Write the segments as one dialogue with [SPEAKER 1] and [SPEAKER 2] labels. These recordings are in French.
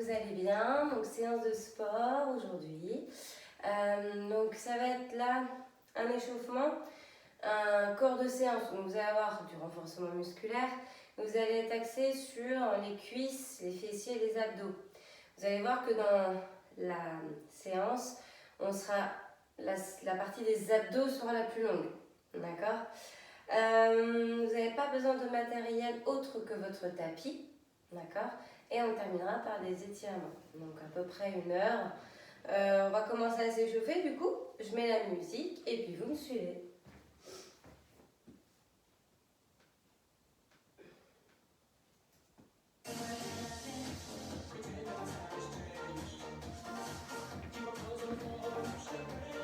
[SPEAKER 1] vous allez bien. Donc séance de sport aujourd'hui. Donc ça va être là un échauffement, un corps de séance. Donc vous allez avoir du renforcement musculaire. Vous allez être axé sur les cuisses, les fessiers et les abdos. Vous allez voir que dans la séance, la partie des abdos sera la plus longue. D'accord ? Vous n'avez pas besoin de matériel autre que votre tapis. D'accord ? Et on terminera par des étirements. Donc à peu près 1 heure. On va commencer à s'échauffer du coup. Je mets la musique et puis vous me suivez.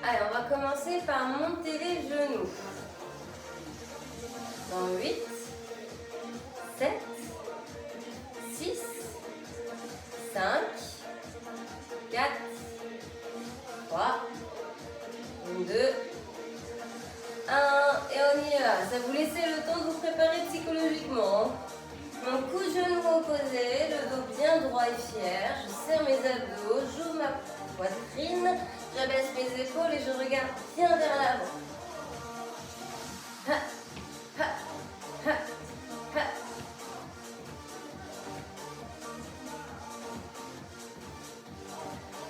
[SPEAKER 1] Allez, on va commencer par monter les genoux. Dans 8, 7, 6, 5, 4, 3, 2, 1. Et on y va. Ça vous laissez le temps de vous préparer psychologiquement. Mon coup de genou opposé, le dos bien droit et fier. Je serre mes abdos, j'ouvre ma poitrine, j'abaisse mes épaules et je regarde bien vers l'avant. Ha, ha, ha, ha.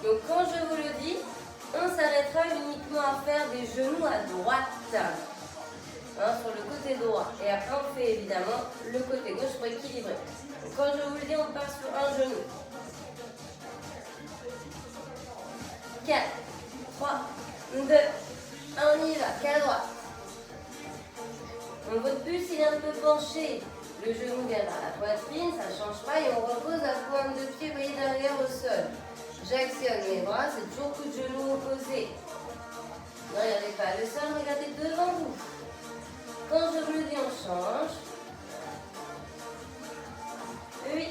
[SPEAKER 1] Donc quand je vous le dis, on s'arrêtera uniquement à faire des genoux à droite, sur le côté droit. Et après on fait évidemment le côté gauche pour équilibrer. Donc, quand je vous le dis, on part sur un genou. 4, 3, 2, 1, on y va, qu'à droite. Donc votre buste il est un peu penché. Le genou vient vers la poitrine, ça ne change pas et on repose la pointe de pied, vous voyez, derrière au sol. J'actionne mes bras, c'est toujours coup de genou opposé. Ne regardez pas le sol, regardez devant vous. Quand je vous le dis, on change. 8,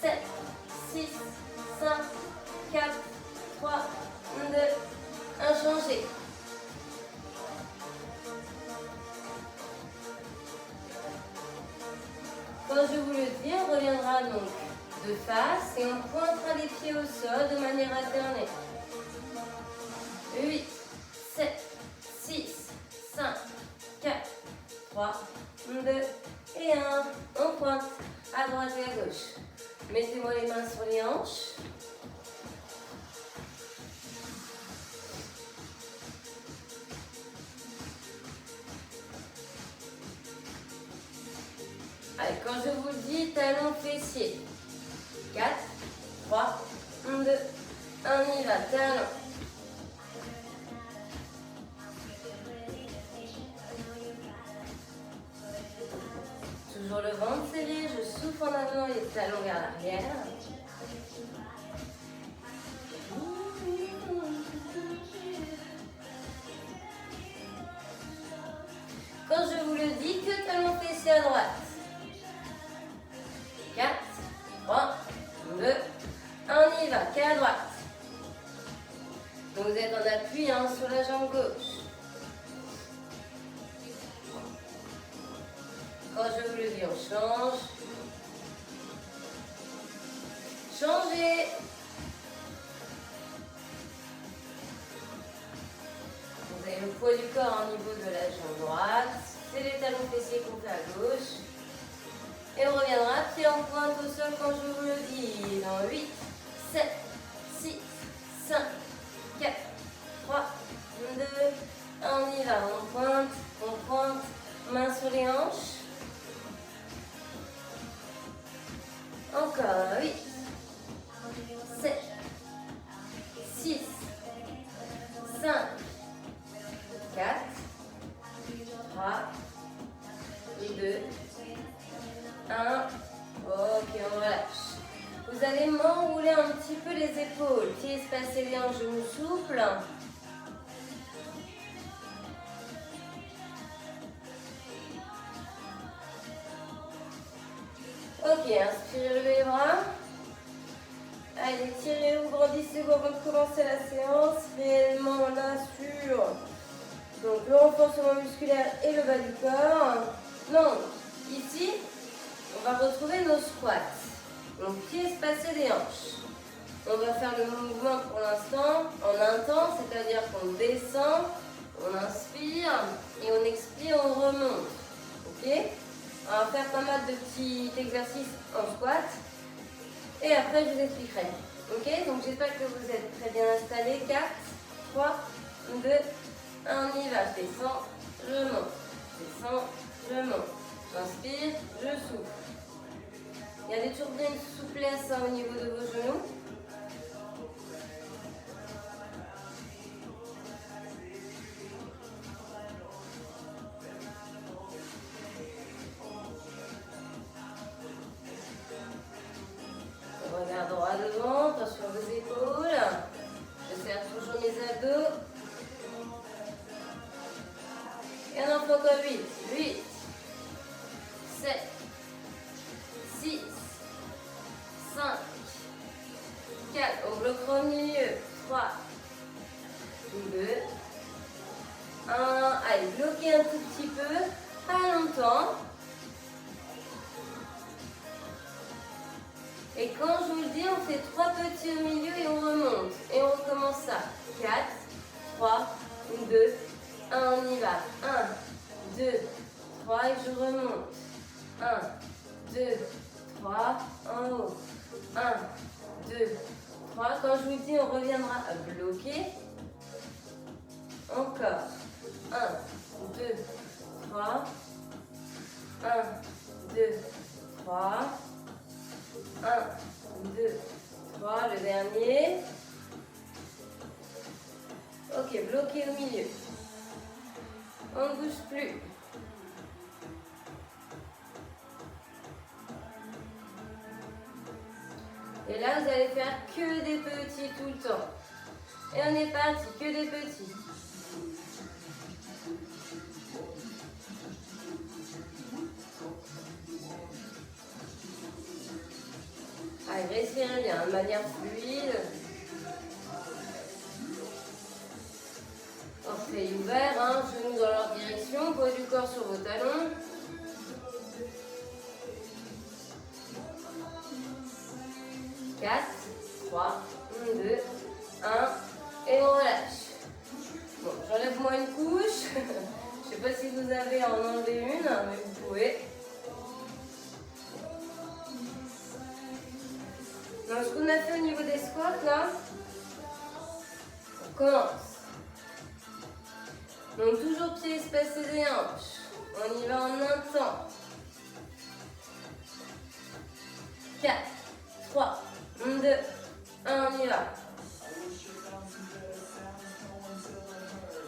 [SPEAKER 1] 7, 6, 5, 4, 3, 2, 1, changez. Quand je vous le dis, on reviendra donc de face et on pointera les pieds au sol de manière alternée. 8, 7, 6, 5, 4, 3, 2 et 1. On pointe à droite et à gauche. Mettez-moi les mains sur les hanches. Allez, quand je vous le dis, talons fessiers. 4, 3, 2, 1, on y va, talons. Toujours le ventre serré, je souffle en avant et les talons vers l'arrière. Quand je vous le dis, que talons fessiers à droite. 4, 3, 2, 1, on y va, qu'à droite. Donc vous êtes en appui sur la jambe gauche. Quand je vous le dis, on change. Changez. Vous avez le poids du corps au niveau de la jambe droite. C'est les talons fessiers qu'on fait à gauche. Et on reviendra, pied en pointe au sol quand je vous le dis. Dans 8, 7, 6, 5, 4, 3, 2, 1, on y va. On pointe, main sur les hanches. Encore 8, 7, 6, 5, 4, 3, 2, 1. Ok, on relâche. Vous allez m'enrouler un petit peu les épaules. Pieds espacés, les hanches, genoux souples. Ok, inspirez, levez les bras. Allez, tirez ou grandissez-vous avant de commencer la séance. Réellement là sur donc, le renforcement musculaire et le bas du corps. Non, ici, on va retrouver nos squats. Donc, pieds espacés des hanches. On va faire le mouvement pour l'instant en intense, c'est-à-dire qu'on descend, on inspire et on expire, on remonte. Ok? On va faire pas mal de petits exercices en squat et après je vous expliquerai. Ok? Donc j'espère que vous êtes très bien installés. 4, 3, 2, 1, on y va. Je descends, je monte. Je descends, je monte. J'inspire, je souffle. Gardez toujours bien une souplesse au niveau de vos genoux. Regarde droit devant, attention vos épaules. Je serre toujours mes abdos. Et on en fait encore 8, 8, 7, 6, 5, 4, on bloquera au milieu, 3, 2, 1, allez, bloquez un tout petit peu, pas longtemps. Et quand je vous le dis, on fait 3 petits au milieu et on remonte. Et on recommence ça. 4, 3, 2, 1, on y va. 1, 2, 3 et je remonte. 1, 2, 3, en haut. 1, 2, 3. Quand je vous le dis, on reviendra à bloquer. Encore. 1, 2, 3. 1, 2, 3. 1, 2, 3, le dernier. Ok, bloqué au milieu. On ne bouge plus. Et là, vous allez faire que des petits tout le temps. Et on est parti, que des petits. Allez, respirez bien, de manière fluide. Orteils ouverts, hein, genoux dans leur direction, poids du corps sur vos talons. Quatre, 3, 2, 1, et on relâche. Bon, j'enlève moi une couche. Je ne sais pas si vous avez à en enlever une, mais vous pouvez. Donc, ce qu'on a fait au niveau des squats, là, on commence. Donc, toujours pieds espacés des hanches. On y va en un temps. 4, 3, 2, 1, on y va.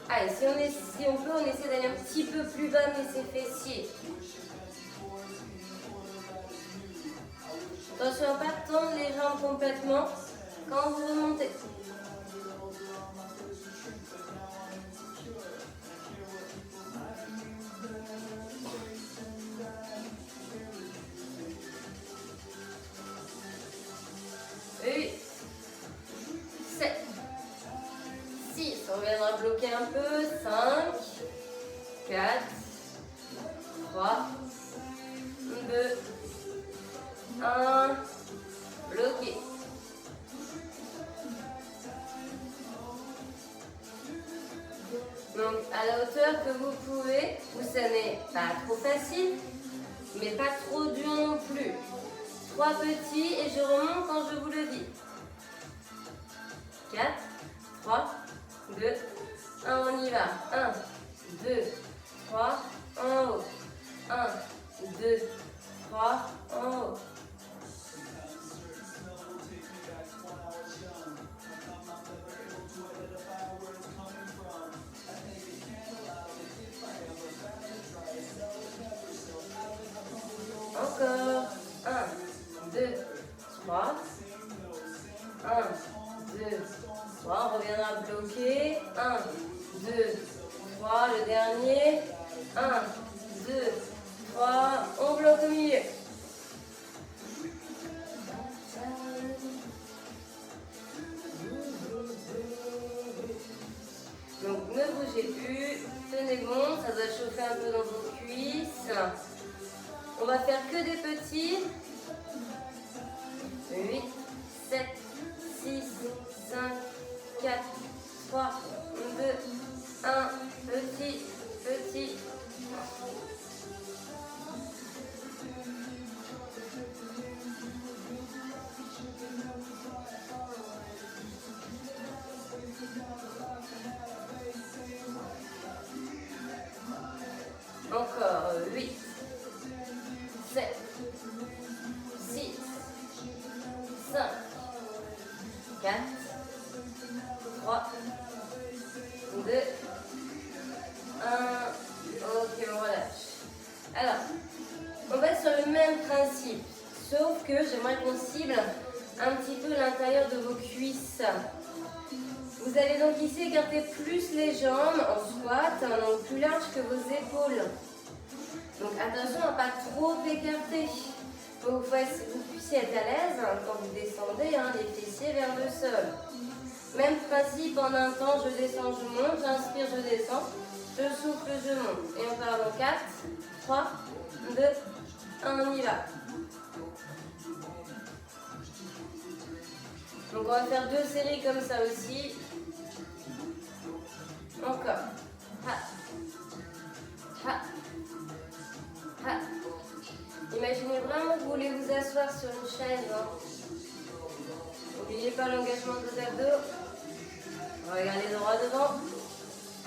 [SPEAKER 1] Allez, si on peut, on essaie d'aller un petit peu plus bas, mais c'est fessiers. Attention à ne pas tendre les jambes complètement quand vous remontez. Huit, 7, 6, on reviendra bloquer un peu. 5, 4, 3, 2, 1, bloqué. Donc à la hauteur que vous pouvez, où ça n'est pas trop facile, mais pas trop dur non plus. 3 petits et je remonte quand je vous le dis. 4, 3, 2, 1, on y va. 1, 2, 3, en haut. 1, 2, 3, en haut. Encore. 1, 2, 3. 1, 2, 3. On reviendra bloquer. 1, 2, 3. Le dernier. 1, 2, 3. On bloque au milieu. Donc ne bougez plus. Tenez bon. Ça doit chauffer un peu dans vos cuisses. On va faire que des petits. 8, 7, 6, 5, 4, 3, 2, 1. Petit, petit. Encore 8, 7, 6, 5, 4, 3, 2, 1. Ok, on relâche. Alors, on va sur le même principe, sauf que j'aimerais qu'on cible un petit peu l'intérieur de vos cuisses. Vous allez donc ici écarter plus les jambes en squat, donc plus large que vos épaules. Donc attention à ne pas trop écarter. Pour que vous puissiez être à l'aise quand vous descendez les fessiers vers le sol. Même principe en un temps, je descends, je monte, j'inspire, je descends, je souffle, je monte. Et on part dans 4, 3, 2, 1, on y va. Donc on va faire 2 séries comme ça aussi. Encore. Ha. Ha. Ha. Imaginez vraiment que vous voulez vous asseoir sur une chaise. N'oubliez pas l'engagement de vos abdos. Regardez droit devant.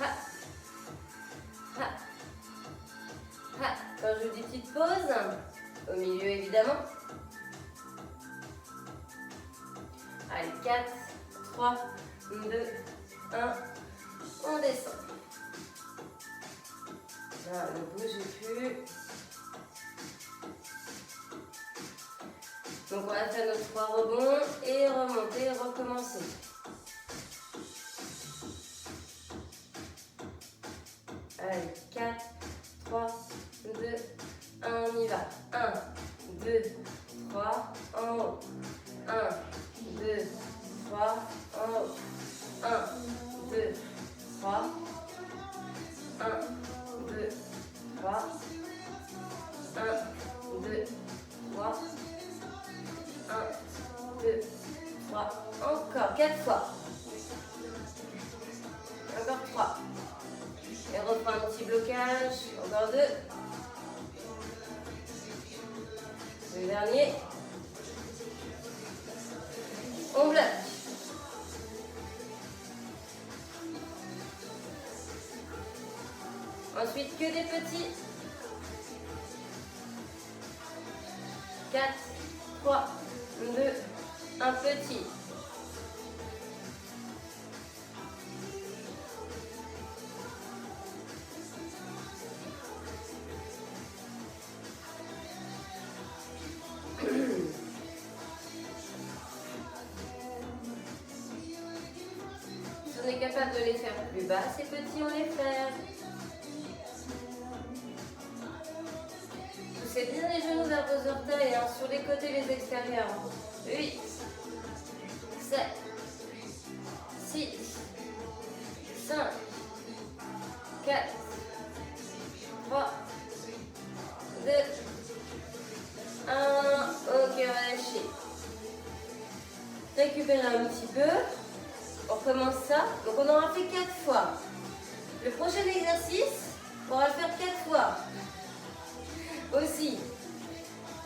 [SPEAKER 1] Ha. Ha. Ha. Quand je vous dis petite pause, au milieu évidemment. Allez, 4, 3, 2, 1. On descend. Là, ne bougez plus. Donc on va faire nos 3 rebonds et remonter, recommencer. Allez, 4, 3, 2, 1, on y va. 1, 2, 3, en haut. 1, 2, 3, en haut. 1, 2, 3. 1, 2, 3. 1, 2, 3. 1, 2, 3. Encore 4 fois. Encore 3. Et on reprend un petit blocage. Encore 2. Le dernier. On bloque. Ensuite, que des petits. 4, 3, 2, 1 petit. Si on est capable de les faire plus bas, ces petits, on les fait. Poussez bien les genoux vers vos orteils, sur les côtés, les extérieurs. 8, 7, 6, 5, 4, 3, 2, 1. Ok, relâchez. Récupérez un petit peu. On recommence ça. Donc on aura fait 4 fois. Le prochain exercice, on va le faire 4 fois. Aussi.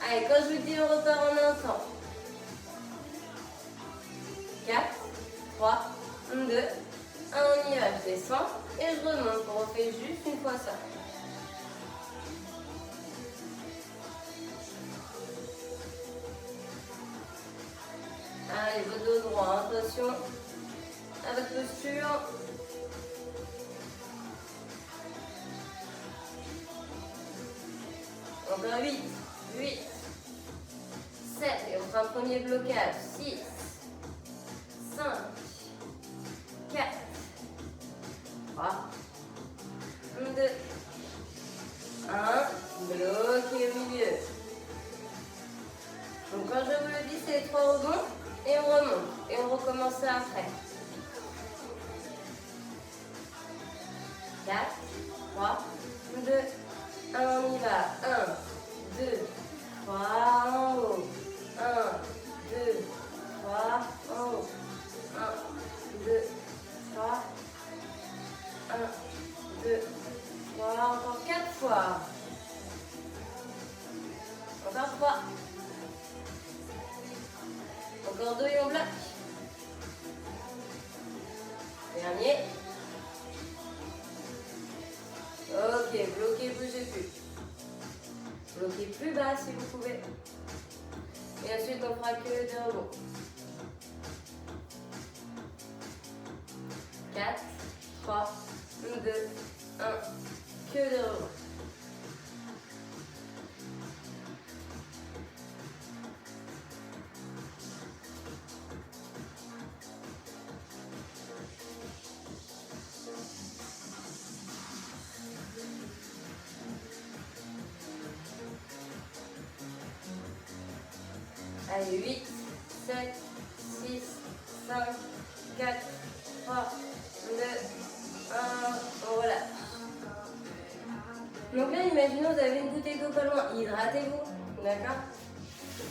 [SPEAKER 1] Allez, quand je vous dis, on repart en un temps. 4, 3, 2, 1, on y va. Je descends et je remonte. On refait juste une fois ça. Allez, votre dos droit, attention à votre posture. Encore 8, 8, 7, et on fera un premier blocage. 6, 5, 4, 3, 2, 1, bloqué au milieu. Donc quand je vous le dis, c'est les 3 rebonds et on remonte. Et on recommence ça après. 4, 3, 2, 1, on y va. 1, 2, 3, en haut. 1, 2, 3, en haut. Encore 3. Encore 2 et on bloque. Dernier. Ok, bloquez, bougez plus. Bloquez plus bas si vous pouvez. Et ensuite, on fera que 2 rebonds. 4, 3, 2, 1. Que 2 rebonds. Allez, 8, 7, 6, 5, 4, 3, 2, 1. Voilà. Donc là, imaginons vous avez une bouteille d'eau pas loin. Hydratez-vous. D'accord?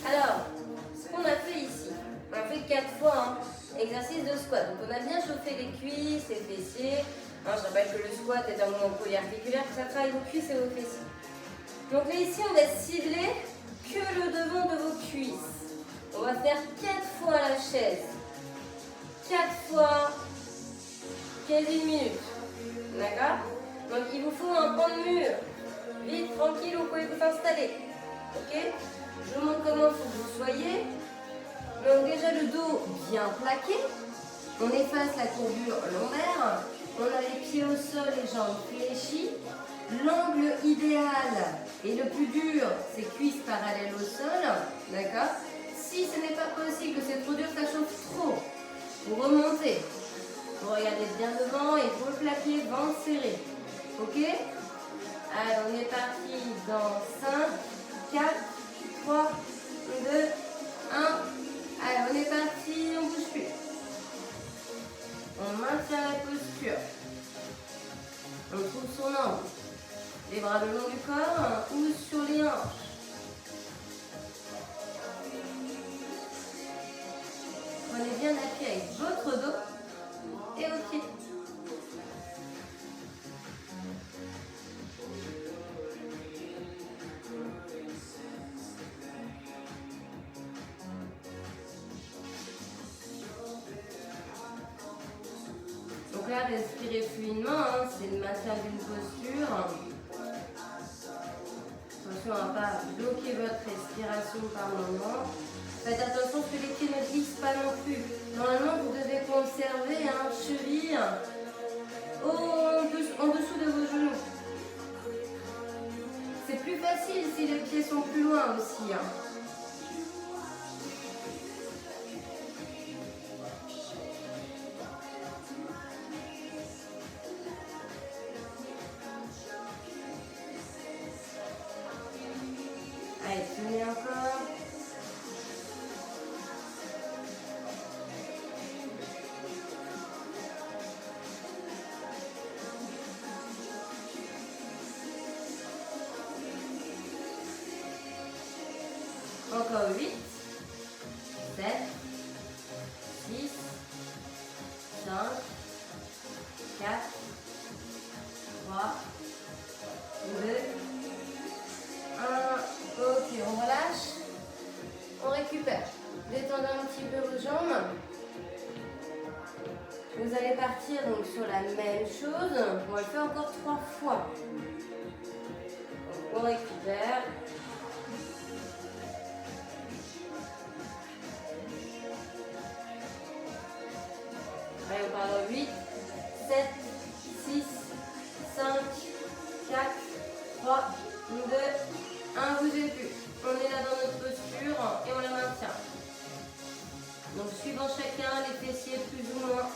[SPEAKER 1] Alors, ce qu'on a fait ici, on a fait 4 fois exercice de squat. Donc on a bien chauffé les cuisses, les fessiers. Je rappelle que le squat est un mouvement polyarticulaire, que ça travaille vos cuisses et vos fessiers. Donc là, ici, on va cibler que le devant de vos cuisses. On va faire 4 fois la chaise. 4 fois 15 minutes. D'accord? Donc il vous faut un pan de mur. Vite, tranquille, vous pouvez vous installer. Ok? Je vous montre comment il faut que vous soyez. Donc déjà le dos bien plaqué. On efface la courbure lombaire. On a les pieds au sol, les jambes fléchies. L'angle idéal et le plus dur, c'est cuisses parallèles au sol. D'accord? Si ce n'est pas possible, que c'est trop dur, ça chauffe trop. Vous remontez. Vous regardez bien devant, épaules plaquées, ventre serré. Ok? Allez, on est parti dans 5, 4, 3, 2, 1. Allez, on est parti, on ne bouge plus. On maintient la posture. On trouve son angle. Les bras le long du corps ou sur les hanches. Prenez bien appui avec votre dos et vos pieds. Donc là, respirez fluidement, c'est le maintien d'une posture. Attention à ne pas bloquer votre respiration par moment. Faites attention que les pieds ne glissent pas non plus. Normalement, vous devez conserver cheville en dessous de vos genoux. C'est plus facile si les pieds sont plus loin aussi. Allez, tenez encore. Encore 8, 7, 6, 5, 4, 3, 2, 1. Ok, on relâche. On récupère. Détendez un petit peu vos jambes. Vous allez partir donc sur la même chose. On va le faire encore 3 fois. Donc, on récupère. Allez, on part dans 8, 7, 6, 5, 4, 3, 2, 1. Bougez plus. On est là dans notre posture et on la maintient. Donc, suivant chacun, les fessiers plus ou moins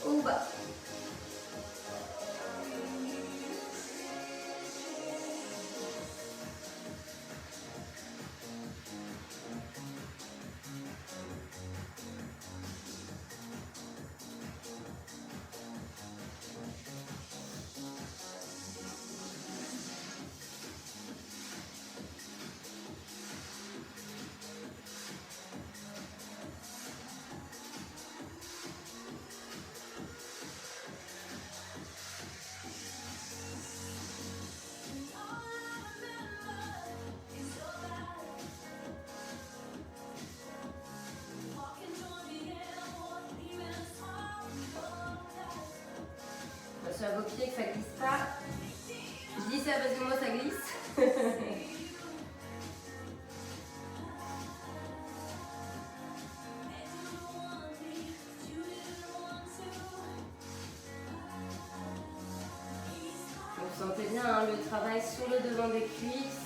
[SPEAKER 1] au bas. pied que ça glisse pas. Je dis ça parce que moi ça glisse. Vous sentez bien hein, le travail sur le devant des cuisses.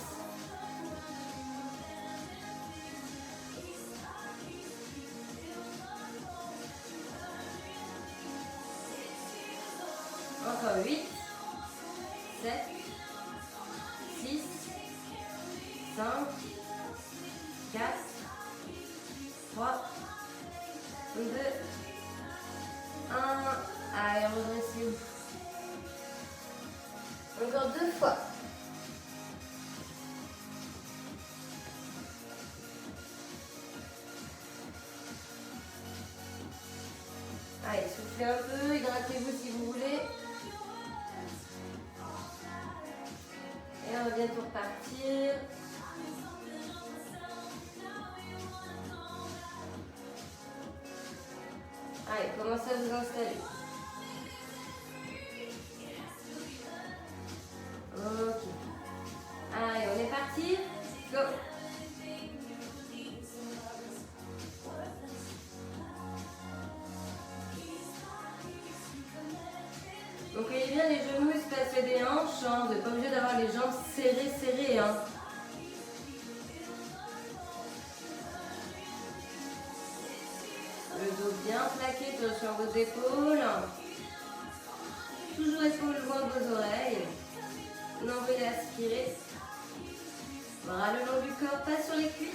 [SPEAKER 1] Encore 8, 7, 6, 5, 4, 3, 2, 1. Allez, redressez-vous. Encore 2 fois. Allez, soufflez un peu, hydratez-vous si vous voulez. Et on revient pour partir. Allez, commencez à vous installer. Ok. Allez, on est parti. Go. Donc voyez bien les genoux espacés des hanches, hein. Vous n'êtes pas obligé d'avoir les jambes serrées, hein. Le dos bien plaqué sur vos épaules. Toujours épaules loin de vos oreilles. Nombril aspiré. Bras le long du corps, pas sur les cuisses.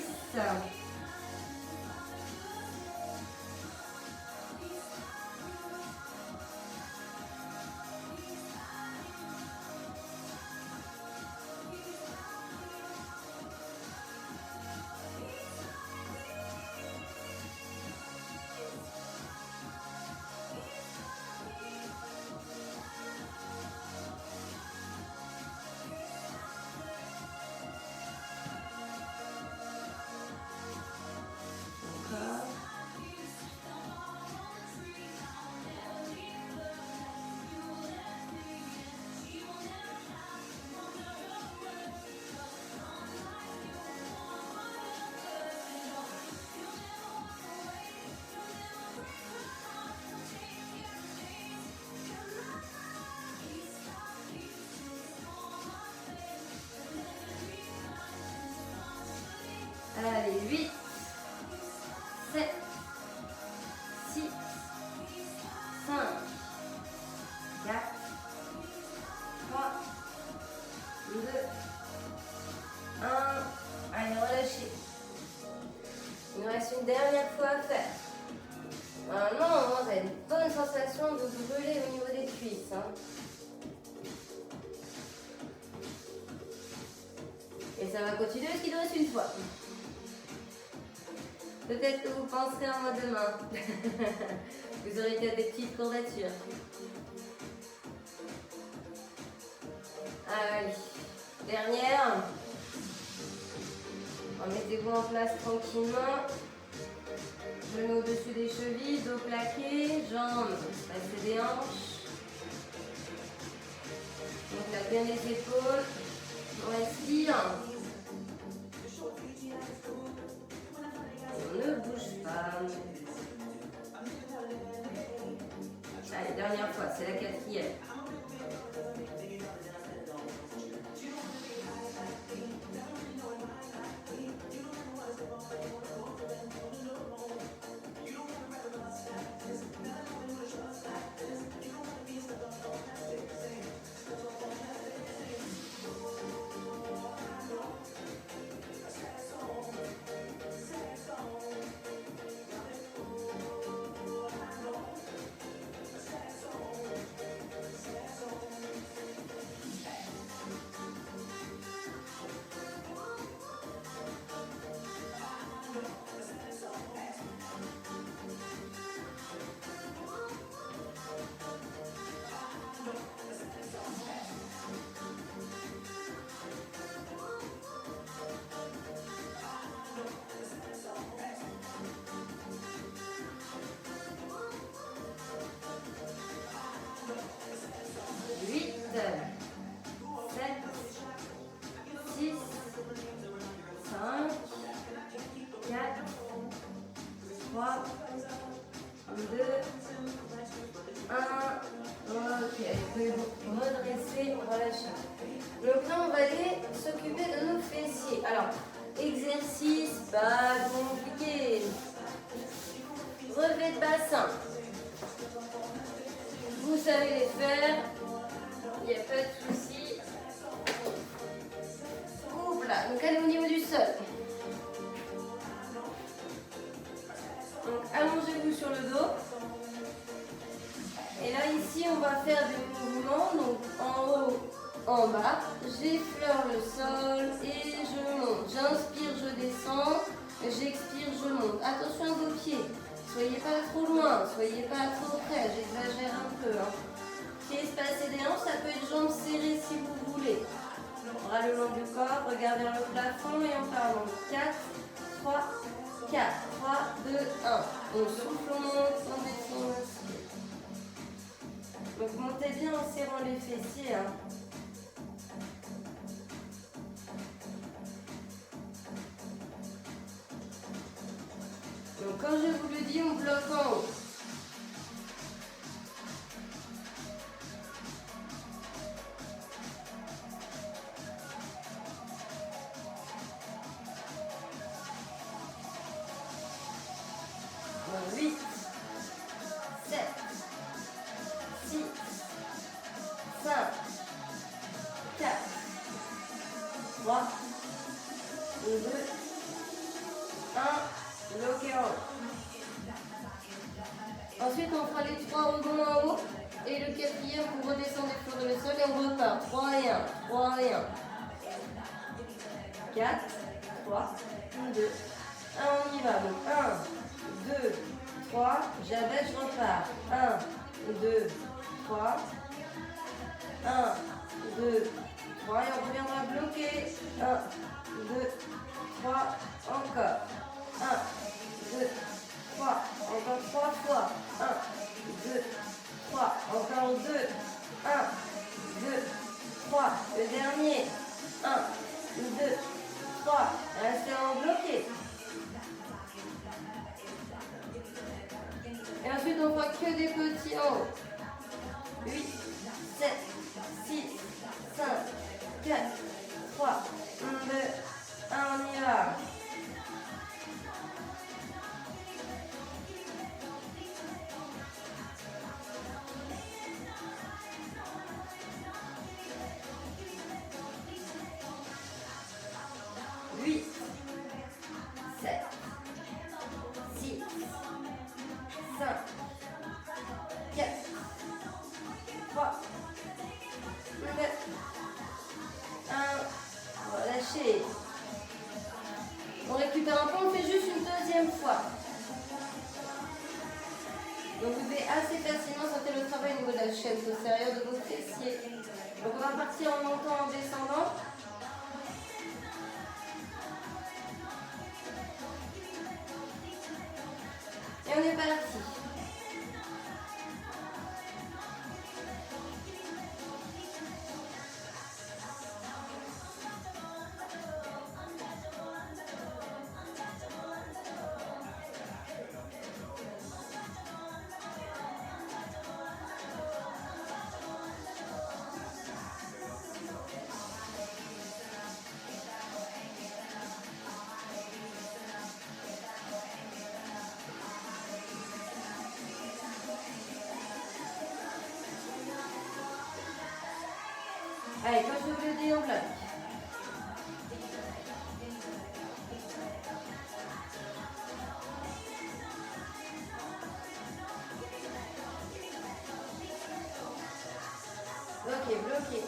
[SPEAKER 1] Allez, 8, 7, 6, 5, 4, 3, 2, 1. Allez, relâchez. Il nous reste une dernière fois à faire. Normalement, vous avez une bonne sensation de brûler au niveau des cuisses. Hein. Et ça va continuer parce qu'il nous reste une fois. Peut-être que vous penserez à moi demain. Vous aurez peut-être des petites courbatures. Allez, dernière. Remettez-vous en place tranquillement. Genoux au-dessus des chevilles, dos plaqué, jambes passées des hanches. Donc là, bien les épaules. On respire. On ne bouge pas. Allez, dernière fois, c'est la 4e. on va lâcher. Donc là, on va aller s'occuper de nos fessiers. Alors, exercice pas compliqué. Relevé de bassin. Vous savez les faire. Il n'y a pas de souci. Oups là. Donc allez au niveau du sol. Donc allongez-vous sur le dos. Et là ici on va faire des mouvements. Donc en haut, en bas. J'effleure le sol et je monte. J'inspire, je descends. J'expire, je monte. Attention à vos pieds. Soyez pas trop loin, soyez pas trop près. J'exagère un peu. Pieds espacés des hanches, ça peut être jambes serrées si vous voulez. Bras le long du corps, regardez vers le plafond et on part donc 4, 3, 4, 3, 2, 1. On souffle, on monte, on descend, on inspire. Donc montez bien en serrant les fessiers. Donc quand je vous le dis, on bloque en haut. Donc 8, 7, 6, 5, 4, 3, 2, 1. Bloqué en haut. Ensuite, on fera les 3 rebonds en haut. Et le quatrième, vous redescendez sur le sol et on repart. 3 et 1. 3 et 1. 4, 3, 2, 1. On y va. Donc 1, 2, 3. J'abaisse, je repars. 1, 2, 3. 1, 2, 3. Et on reviendra bloquer. 1, 2, 3. Encore. 1, 2, 3, encore 3 fois. 1, 2, 3, encore 2, 1, 2, 3, le dernier. 1, 2, 3, restez en bloqué. Et ensuite, on fera que des petits en haut. 8, 7, 6, 5, 4, 3, 2, 1, on y va. On récupère un peu, on fait juste une deuxième fois. Donc vous devez assez facilement sentir le travail au niveau de la chaîne postérieure de vos fessiers. Donc on va partir en montant, en descendant. Et on est parti. Allez, quand je vous le dis, on bloque. Bloqué, bloqué.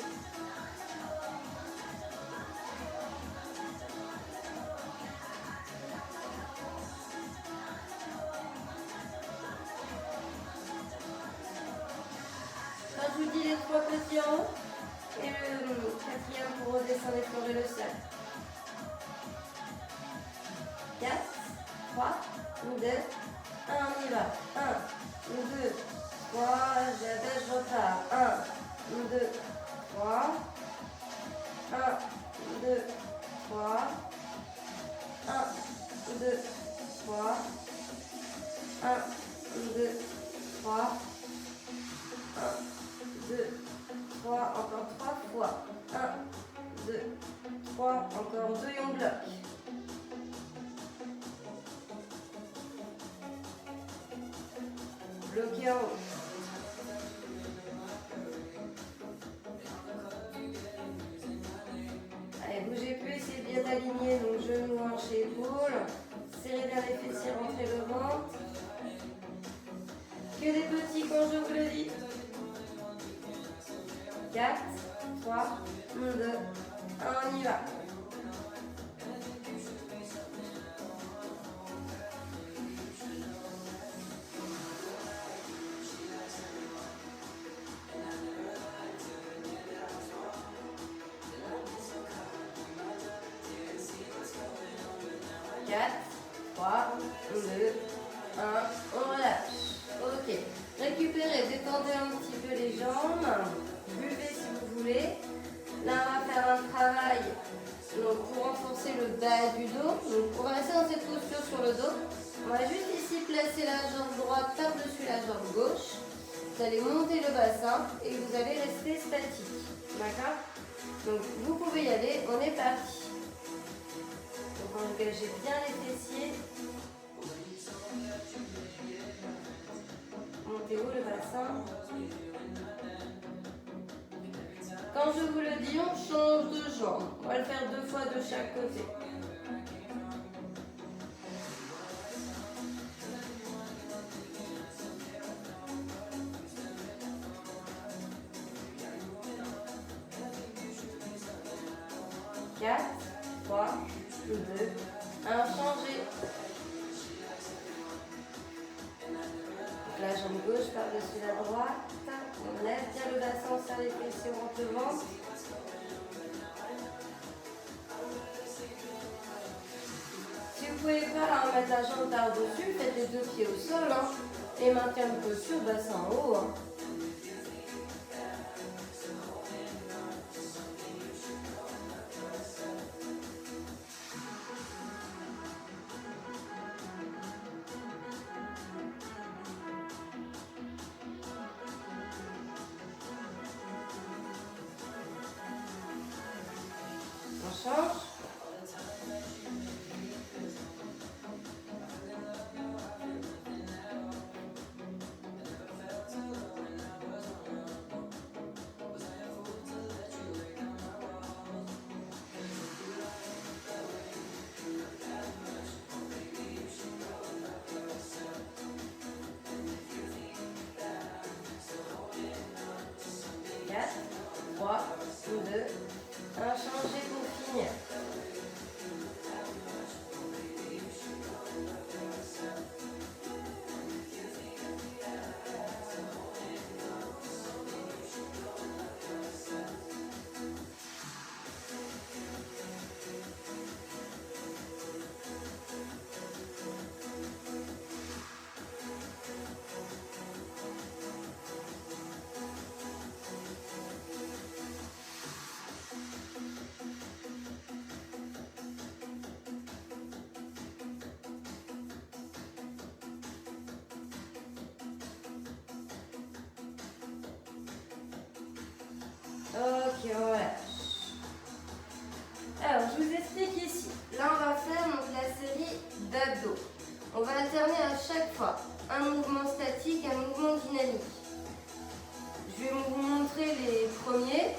[SPEAKER 1] Quand je vous dis les 3 petits en haut, et le quatrième pour redescendre et explorer le sol. 4, 3, 2, 1, on y va. 1, 2, 3, j'abaisse, je repars. 1, 2, 3. 1, 2, 3. 1, 2, 3. 1, 2, 3. 1, 2, 3, encore 3 fois. 1, 2, 3, encore 2 et on bloque. Bloqué en haut. Allez, bougez plus, essayez bien d'aligner, donc genoux, hanches, épaules. Serrez bien les fessiers, rentrez le ventre. Que des petits quand je vous le dis. 4, 3, 1, 2, 1, on y va. On relâche. Ok. Récupérez, détendez un petit peu les jambes. Buvez si vous voulez. Là, on va faire un travail donc, pour renforcer le bas du dos. Donc, on va rester dans cette posture sur le dos. On va juste ici placer la jambe droite par-dessus la jambe gauche. Vous allez monter le bassin et vous allez rester statique. D'accord? Donc, vous pouvez y aller. On est parti. Donc, engagez bien les fessiers. Montez haut le bassin. Quand je vous le dis, on change de jambe. On va le faire 2 fois de chaque côté. Quatre, 3, 2, 1, changez. La jambe gauche par-dessus la droite. On lève bien le bassin, on serre les fessiers, on rentre le ventre. Si vous ne pouvez pas mettre la jambe par-dessus, faites les 2 pieds au sol et maintenez une posture bassin en haut. On change. Quatre, 3, 2, 1, changez pour finir. Ok, on relâche. Alors, je vous explique ici. Là, on va faire donc, la série d'abdos. On va alterner à chaque fois un mouvement statique, un mouvement dynamique. Je vais vous montrer les premiers.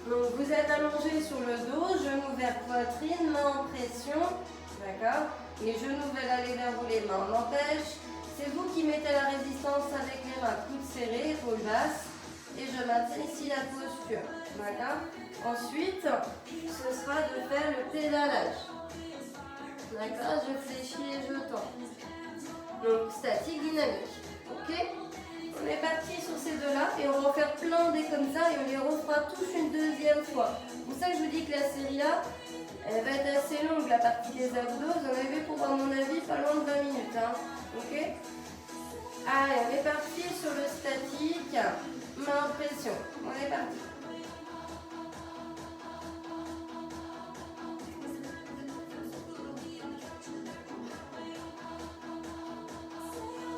[SPEAKER 1] Donc, vous êtes allongé sur le dos, genoux vers poitrine, main en pression. D'accord? Les genoux veulent aller vers vous, les mains on empêche. C'est vous qui mettez la résistance avec les mains, coudes serrés, épaules basses. Et je maintiens ici la posture. D'accord? Ensuite, ce sera de faire le pédalage. D'accord? Je fléchis et je tends. Donc, statique, dynamique. Ok? On est parti sur ces deux-là et on va en faire plein des comme ça et on les refera tous une deuxième fois. C'est pour ça que je vous dis que la série là, elle va être assez longue, la partie des abdos. Vous en avez pour, à mon avis, pas loin de 20 minutes. Hein. Ok? Allez, on est parti sur le statique. Main en pression. On est parti.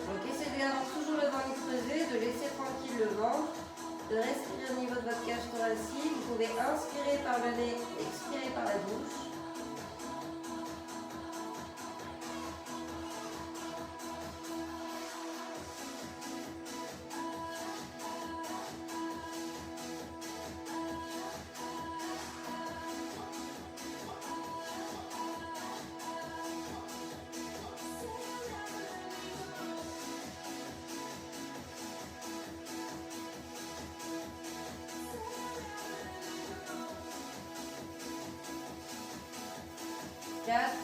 [SPEAKER 1] Donc essayez de garder toujours le ventre creusé, de laisser tranquille le ventre. de respirer au niveau de votre cage thoracique. Vous pouvez inspirer par le nez, expirer par la bouche. Quatre,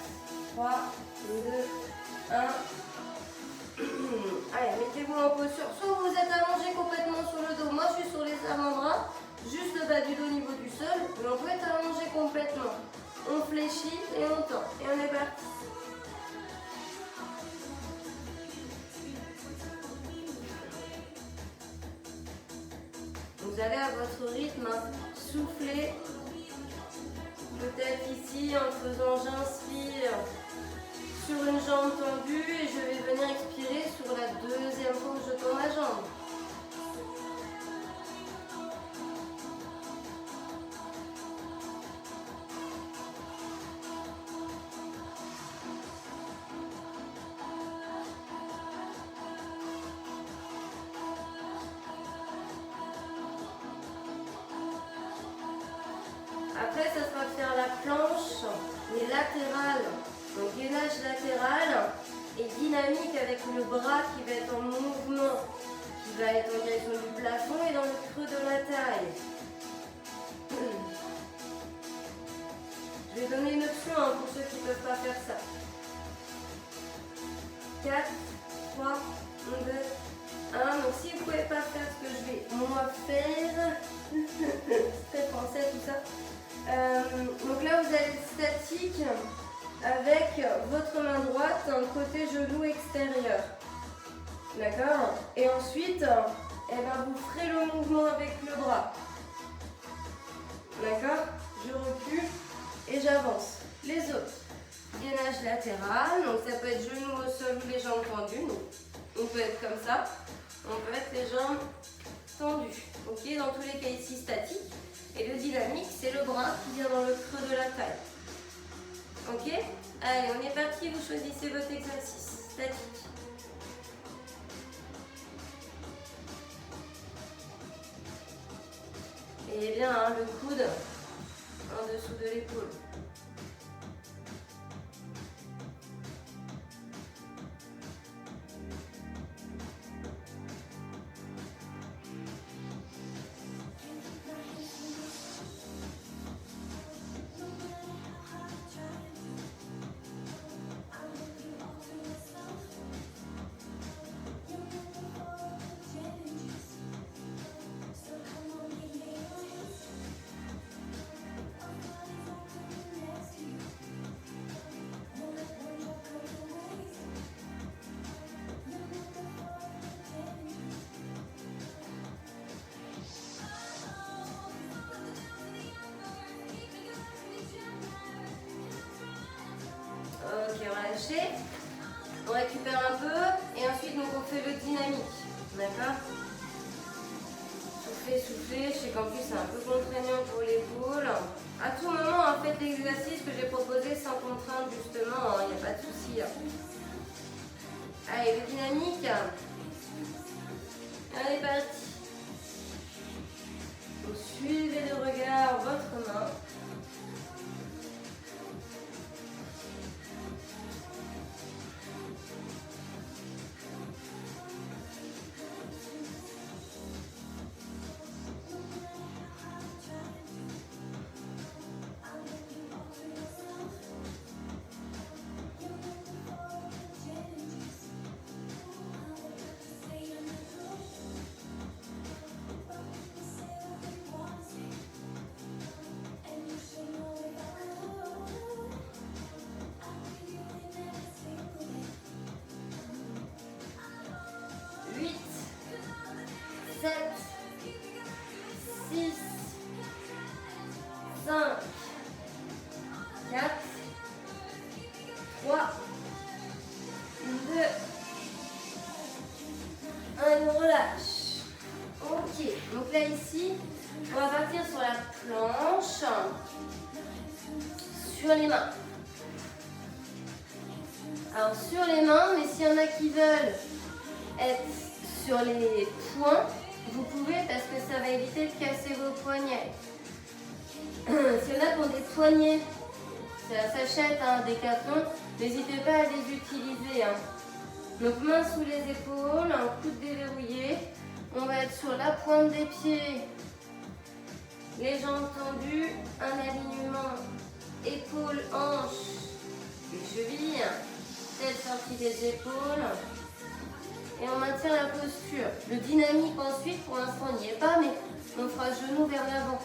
[SPEAKER 1] 3, 2, 1. Allez, mettez-vous en posture. Soit vous êtes allongé complètement sur le dos. Moi, je suis sur les avant-bras, juste le bas du dos au niveau du sol. Mais on peut être allongé complètement. On fléchit et on tend. Et on est parti. Vous allez à votre rythme souffler. Peut-être ici en faisant j'inspire sur une jambe tendue et je vais venir expirer sur la deuxième fois que je tends ma jambe. Après, ça sera de faire la planche, mais latérale. Donc gainage latéral et dynamique avec le bras qui va être en mouvement, qui va être en direction du plafond et dans le creux de la taille. Je vais donner une option pour ceux qui ne peuvent pas faire ça. 4, 3, 2, 1. Donc si vous ne pouvez pas faire ce que je vais moi faire, très français tout ça. Donc là vous allez être statique avec votre main droite côté genou extérieur. D'accord? Et ensuite, vous ferez le mouvement avec le bras. D'accord? Je recule et j'avance. Les autres. Gainage latéral, donc ça peut être genou au sol ou les jambes tendues. Donc, on peut être comme ça. On peut être les jambes tendues. Ok? Dans tous les cas ici statique. Et le dynamique, c'est le bras qui vient dans le creux de la taille. Ok? Allez, on est parti, vous choisissez votre exercice. Statique. Et bien, le coude en dessous de l'épaule. Ok, on va lâcher. On récupère un peu et ensuite donc, on fait le dynamique. D'accord? Soufflez, soufflez. Je sais qu'en plus c'est un peu contraignant pour l'épaule. À tout moment, faites l'exercice que j'ai proposé sans contrainte justement. Il n'y a pas de souci. Allez, le dynamique. Allez, parti. Vous suivez le regard, votre main. là ici, on va partir sur la planche, sur les mains. Alors sur les mains, mais s'il y en a qui veulent être sur les poings, vous pouvez parce que ça va éviter de casser vos poignets. S'il y en a qui ont des poignets, ça s'achète un Décathlon, n'hésitez pas à les utiliser. Donc main sous les épaules, un coude déverrouillé. On va être sur la pointe des pieds, les jambes tendues, un alignement épaules, hanches, les chevilles, tête sortie des épaules. Et on maintient la posture. Le dynamique ensuite, pour l'instant on n'y est pas, mais on fera genou vers l'avant.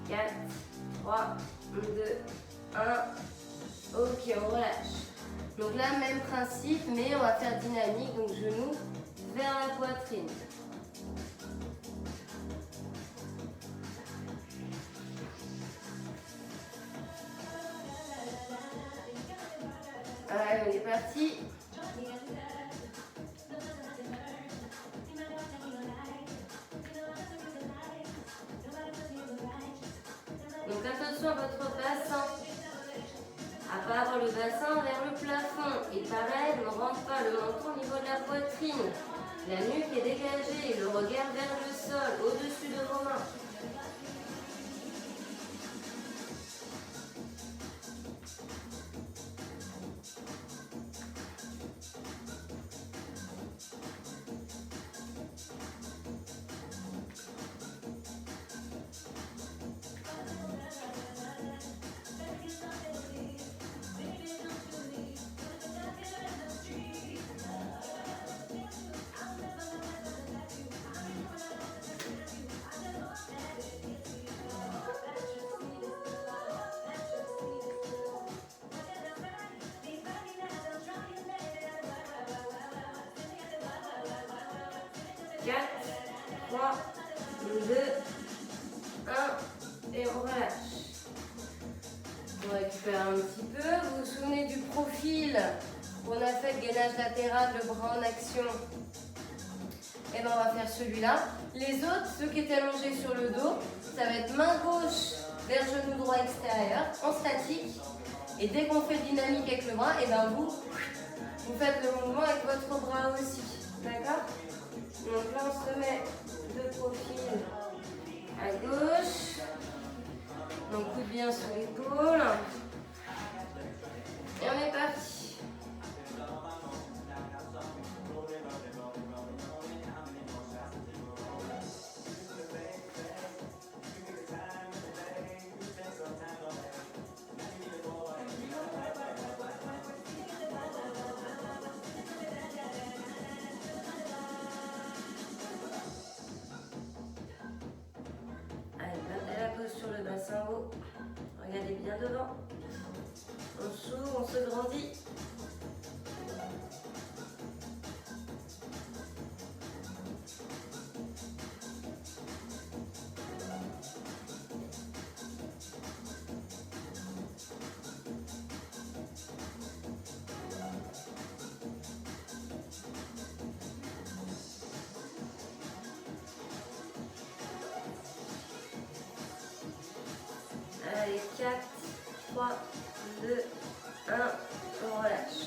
[SPEAKER 1] Quatre, 3, 2, 1. Ok, on relâche. Donc là, même principe, mais on va faire dynamique. Donc genou vers la poitrine. Allez, on est parti. Donc attention à votre bassin, à pas avoir le bassin vers le plafond. Et pareil, ne rentre pas le menton au niveau de la poitrine. La nuque est dégagée, le regard vers le sol, au-dessus de vos mains. Quatre, 3, 2, 1 et on relâche. On récupère un petit peu. Vous vous souvenez du profil qu'on a fait, le gainage latéral, le bras en action. Et bien on va faire celui-là. Les autres, ceux qui étaient allongés sur le dos, ça va être main gauche vers genou droit extérieur, en statique. Et dès qu'on fait dynamique avec le bras, et ben vous faites le mouvement avec votre bras aussi. D'accord? Donc là, on se met de profil à gauche. Donc coude bien sur l'épaule. Et on est parti. Sur le bassin haut, regardez bien devant, on s'ouvre, on se grandit. Allez, 4, 3, 2, 1, on relâche.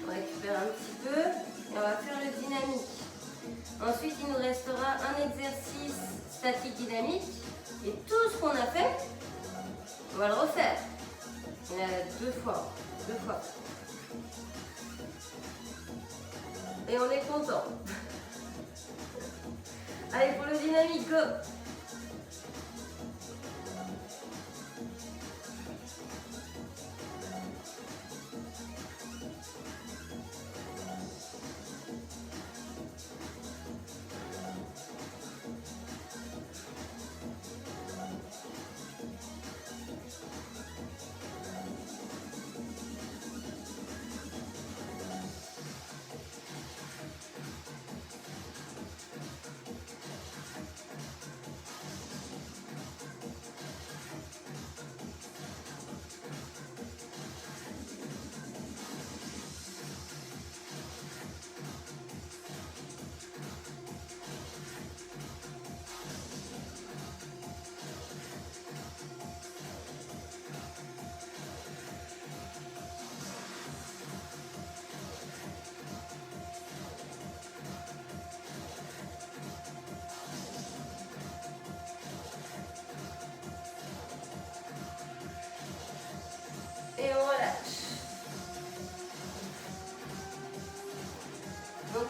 [SPEAKER 1] On récupère un petit peu et on va faire le dynamique. Ensuite, il nous restera un exercice statique dynamique et tout ce qu'on a fait, on va le refaire. Il y en a deux fois. Et on est content. Allez, pour le dynamique, go!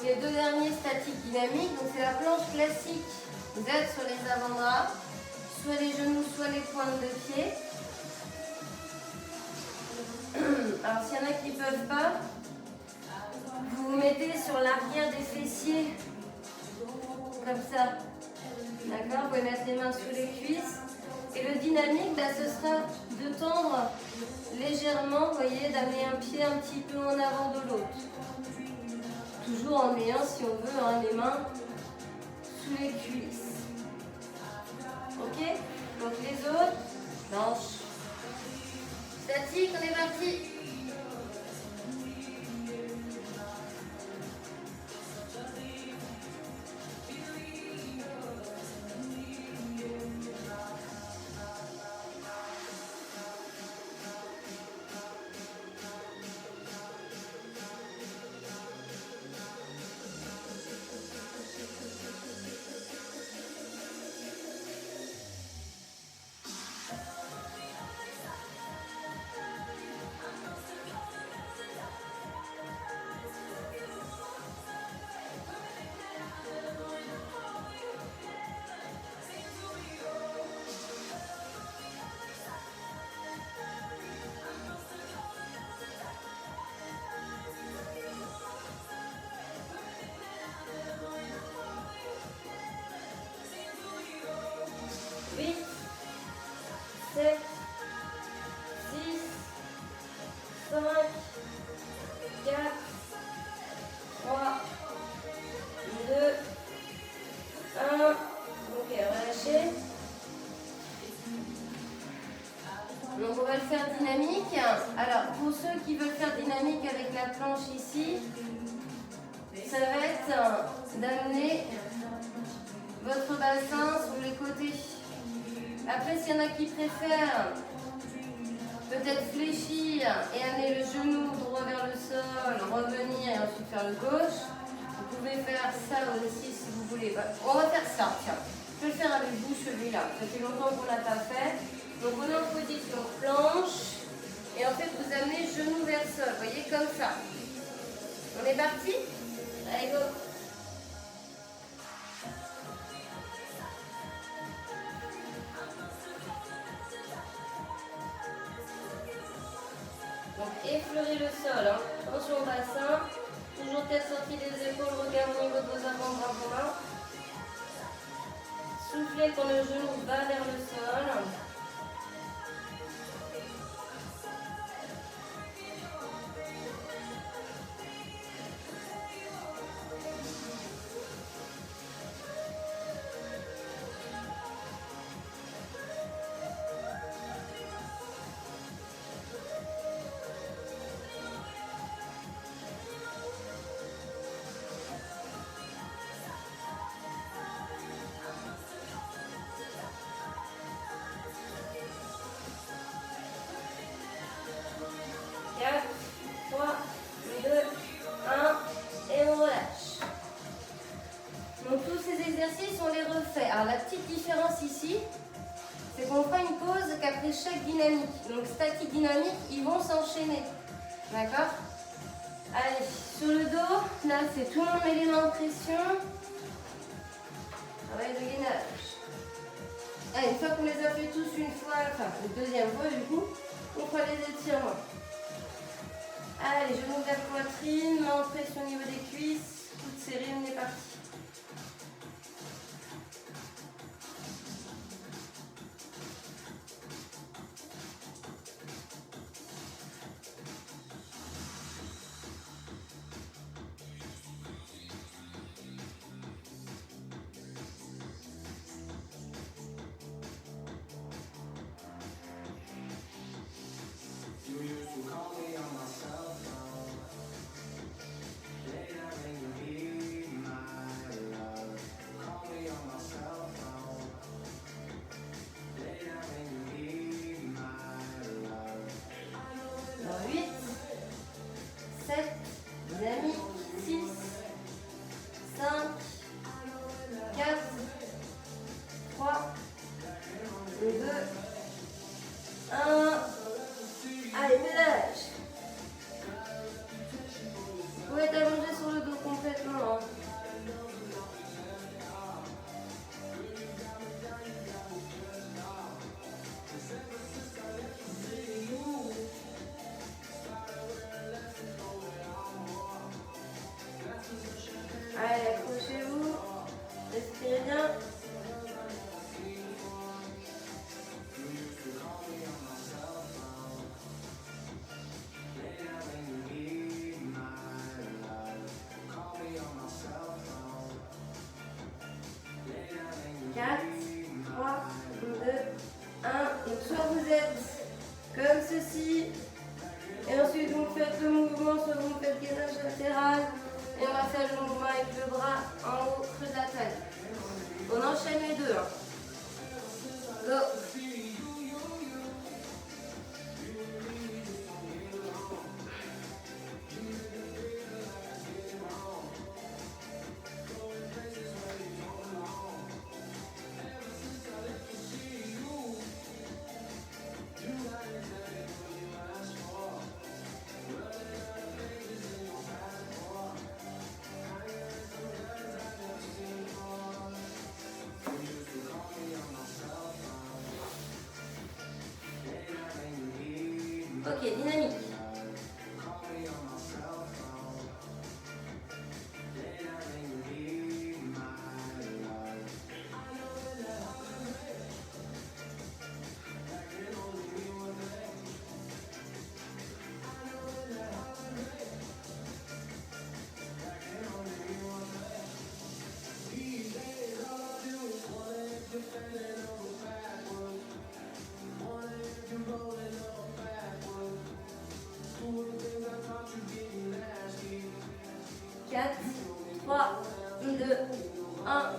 [SPEAKER 1] Donc les deux derniers statiques dynamiques, donc c'est la planche classique. Vous êtes sur les avant-bras, soit les genoux, soit les pointes de pied. Alors s'il y en a qui ne peuvent pas, vous vous mettez sur l'arrière des fessiers, comme ça. D'accord? Vous pouvez mettre les mains sous les cuisses. Et le dynamique, bah, ce sera de tendre légèrement, vous voyez, d'amener un pied un petit peu en avant de l'autre. Toujours en ayant, si on veut, hein, les mains sous les cuisses. Ok? Donc les autres, planche. Statique, on est parti. Donc on va le faire dynamique. Alors pour ceux qui veulent faire dynamique avec la planche ici, ça va être d'amener votre bassin sur les côtés. Après s'il y en a qui préfèrent peut-être fléchir et amener le genou droit vers le sol, revenir et ensuite faire le gauche, vous pouvez faire ça aussi si vous voulez. On va faire ça, tiens. Je vais le faire avec vous celui-là. Ça fait longtemps qu'on ne l'a pas fait. Donc on est en position planche et en fait vous amenez genou vers le sol, vous voyez, comme ça. On est parti? Allez, go! Donc effleurez le sol, hein. Attention au bassin, toujours tête sortie des épaules, regard au niveau de vos avant-bras communs. Soufflez quand le genou va vers le sol. Alors la petite différence ici, c'est qu'on fera une pause qu'après chaque dynamique. Donc statique, dynamique, ils vont s'enchaîner. D'accord? Allez, sur le dos, là c'est tout le monde met les mains en pression. Travail de gainage. Allez, une fois qu'on les a fait tous une fois, enfin une deuxième fois du coup, on fera les étirements. Allez, genoux vers poitrine, main en pression au niveau des cuisses, coude serré, on est parti. Allez, accrochez-vous. Respirez bien. Soit vous êtes comme ceci, et ensuite vous faites le mouvement, soit vous faites gainage latéral, et on va faire le mouvement avec le bras en haut, creux de la taille. On enchaîne les deux. Go. Ok, dynamique. Quatre, 3, 2, 1,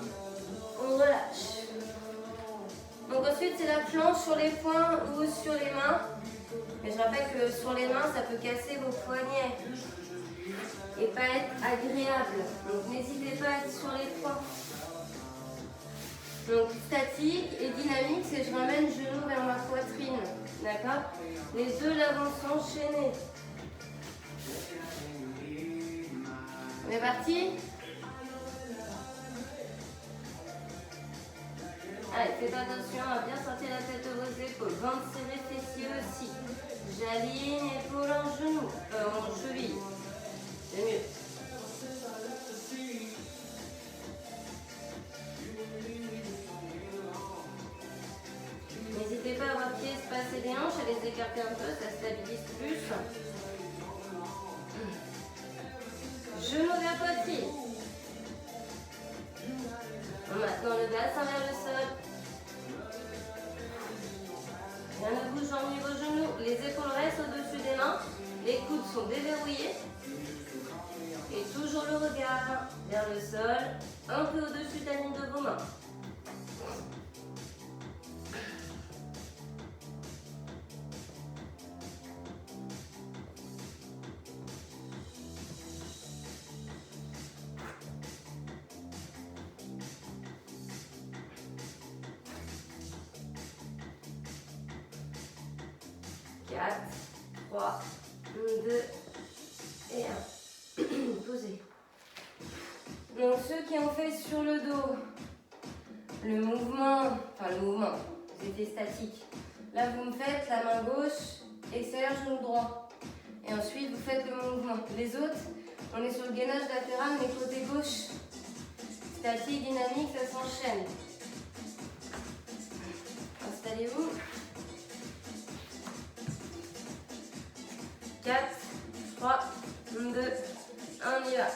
[SPEAKER 1] on relâche. Donc ensuite c'est la planche sur les poings ou sur les mains. Mais je rappelle que sur les mains ça peut casser vos poignets et pas être agréable. Donc n'hésitez pas à être sur les poings. Donc statique et dynamique, c'est je ramène le genou vers ma poitrine. D'accord? Les deux là vont s'enchaîner. On est parti? Allez, faites attention à bien sortir la tête de vos épaules. Ventre serré, fessiers aussi. J'aligne épaule en genou, en cheville. C'est mieux. N'hésitez pas à avoir pieds espacer les hanches, à les écarter un peu, ça stabilise plus. Genou vers poitrine. Maintenant le bassin vers le sol. Rien ne bouge en niveau genou. Les épaules restent au-dessus des mains. Les coudes sont déverrouillés. Et toujours le regard vers le sol, un peu au-dessus de la ligne de vos mains. Quatre, 3, 2 et 1. Posez. Donc ceux qui ont fait sur le dos le mouvement, vous étiez statique. Là vous me faites la main gauche, extérieur genou droit. Et ensuite vous faites le mouvement. Les autres, on est sur le gainage latéral, mais côté gauche. Statique, dynamique, ça s'enchaîne. Installez-vous. 4, 3, 2, 1, on y va.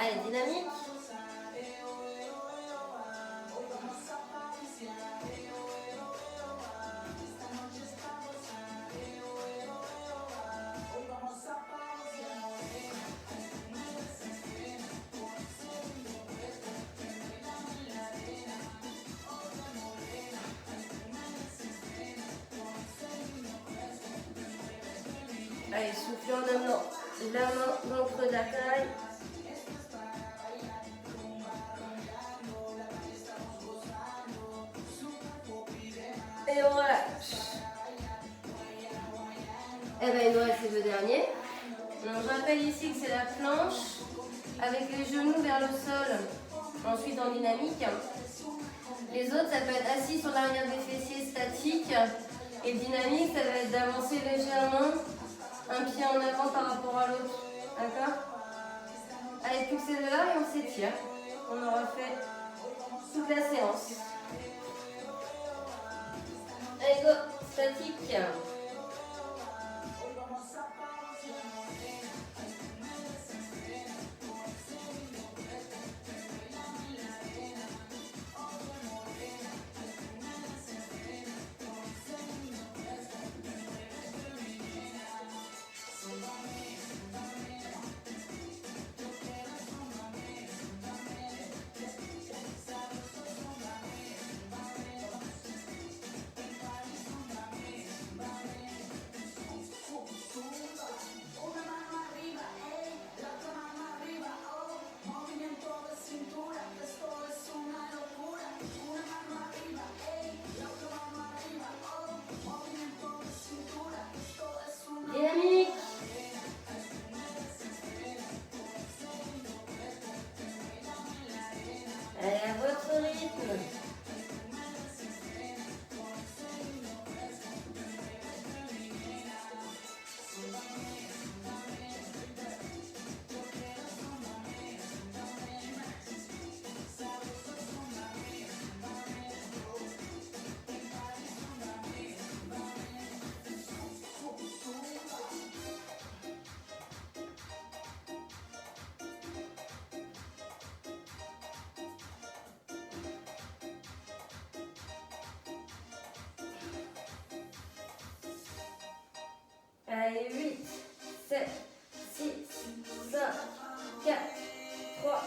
[SPEAKER 1] Allez, dynamique. Allez, soufflez en amenant la main dans le creux de la taille. Et on relâche. Et bien, il nous reste les deux derniers. Donc, je rappelle ici que c'est la planche avec les genoux vers le sol. Ensuite, en dynamique. Les autres, ça peut être assis sur l'arrière des fessiers statique. Et dynamique, ça va être d'avancer légèrement un pied en avant par rapport à l'autre. D'accord? Allez, plus que ces deux-là et on s'étire. On aura fait toute la séance. Allez, go, statique. Dynamique. Allez, à votre rythme. Allez, 8, 7, 6, 5, 4, 3,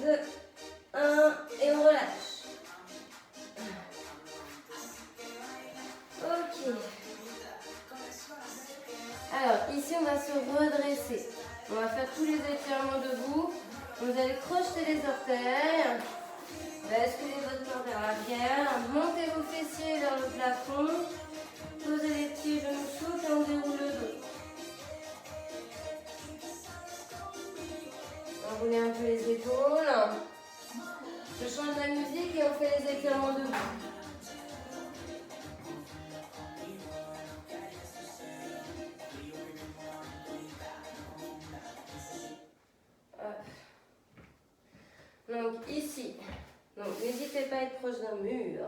[SPEAKER 1] 2, 1, et on relâche. Ok. Alors, ici, on va se redresser. On va faire tous les étirements debout. Vous allez crocheter les orteils. Basculez votre main vers l'arrière. Montez vos fessiers vers le plafond. Posez les petits genoux souples et on déroule le dos. Enroulez un peu les épaules. Je change la musique et on fait les étirements debout. Donc ici, n'hésitez pas à être proche d'un mur.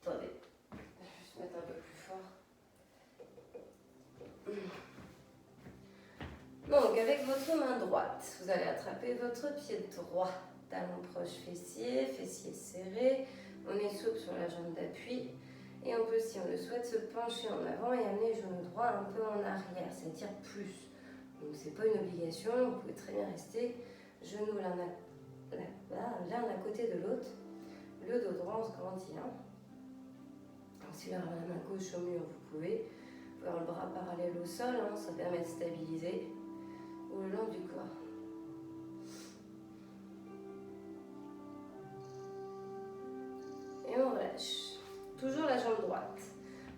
[SPEAKER 1] Attendez, je vais juste mettre un peu plus fort. Donc avec votre main droite, vous allez attraper votre pied droit. Talon proche fessier, fessier serré. On est souple sur la jambe d'appui. Et on peut, si on le souhaite, se pencher en avant et amener le genou droit un peu en arrière. Ça tire plus. Donc c'est pas une obligation, vous pouvez très bien rester genoux l'un à côté de l'autre. Le dos droit, on se grandit. Donc si vous avez la main gauche au mur, vous pouvez avoir le bras parallèle au sol, ça permet de stabiliser au long du corps. Et on relâche. Toujours la jambe droite.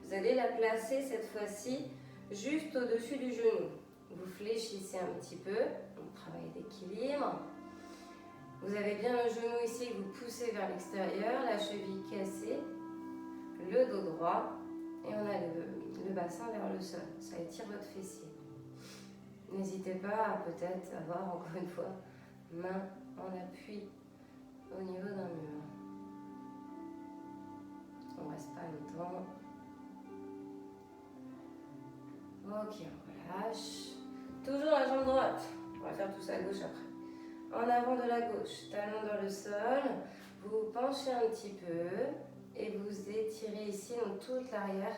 [SPEAKER 1] Vous allez la placer cette fois-ci juste au-dessus du genou. Vous fléchissez un petit peu, on travaille d'équilibre. Vous avez bien le genou ici, vous poussez vers l'extérieur, la cheville cassée, le dos droit et on a le bassin vers le sol. Ça étire votre fessier. N'hésitez pas à peut-être avoir encore une fois main en appui au niveau d'un mur. On ne reste pas longtemps. Ok, on relâche. Toujours la jambe droite. On va faire tout ça à gauche après. En avant de la gauche, talon dans le sol. Vous vous penchez un petit peu et vous étirez ici donc toute l'arrière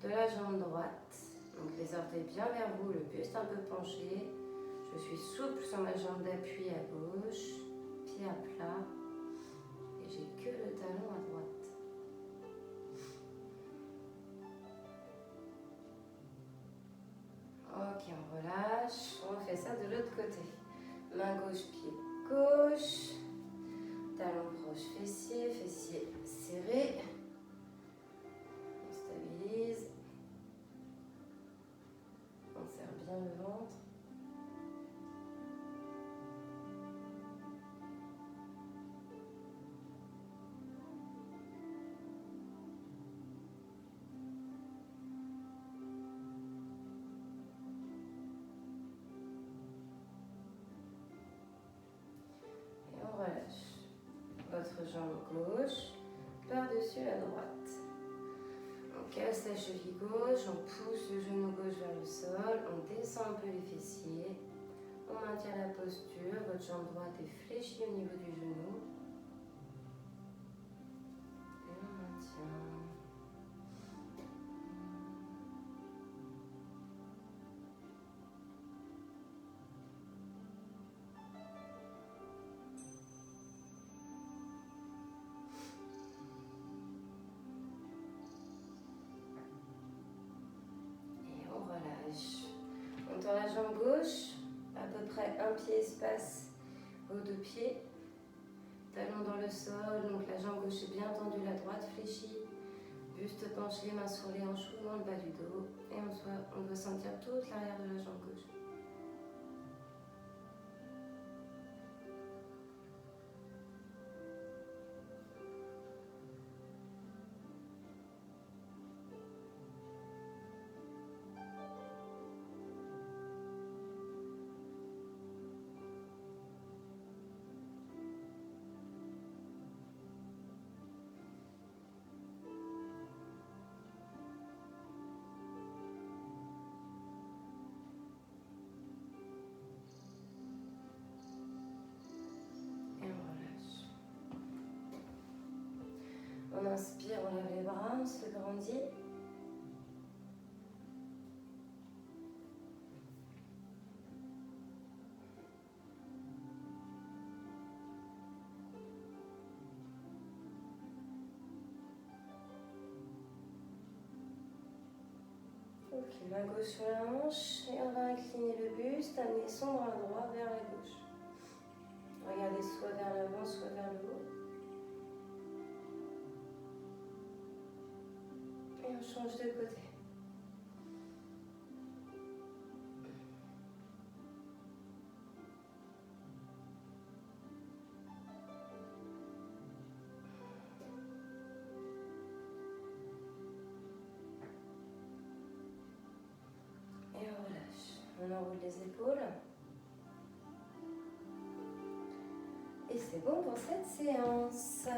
[SPEAKER 1] de la jambe droite. Donc les orteils bien vers vous, le buste un peu penché. Je suis souple sur ma jambe d'appui à gauche, pied à plat. Et j'ai que le talon à droite. on relâche. On fait ça de l'autre côté. Main gauche, pied gauche. Talon proche, fessier, fessier serré. On stabilise. On serre bien le ventre. Et on relâche. Votre jambe gauche par-dessus la droite. On casse la cheville gauche, on pousse le genou gauche vers le sol, on descend un peu les fessiers, on maintient la posture, votre jambe droite est fléchie au niveau du genou. Et on maintient. On tend la jambe gauche, à peu près un pied espace aux deux pieds. Talon dans le sol, donc la jambe gauche est bien tendue, la droite fléchie. Buste penché, main sur les hanches ou dans le bas du dos. Et on doit sentir toute l'arrière de la jambe gauche. On inspire, on lève les bras, on se grandit. Ok, main gauche sur la hanche et on va incliner le buste, amener son bras droit vers la gauche. Regardez soit vers l'avant, soit vers le haut. Et on change de côté. Et on relâche. On enroule les épaules. Et c'est bon pour cette séance.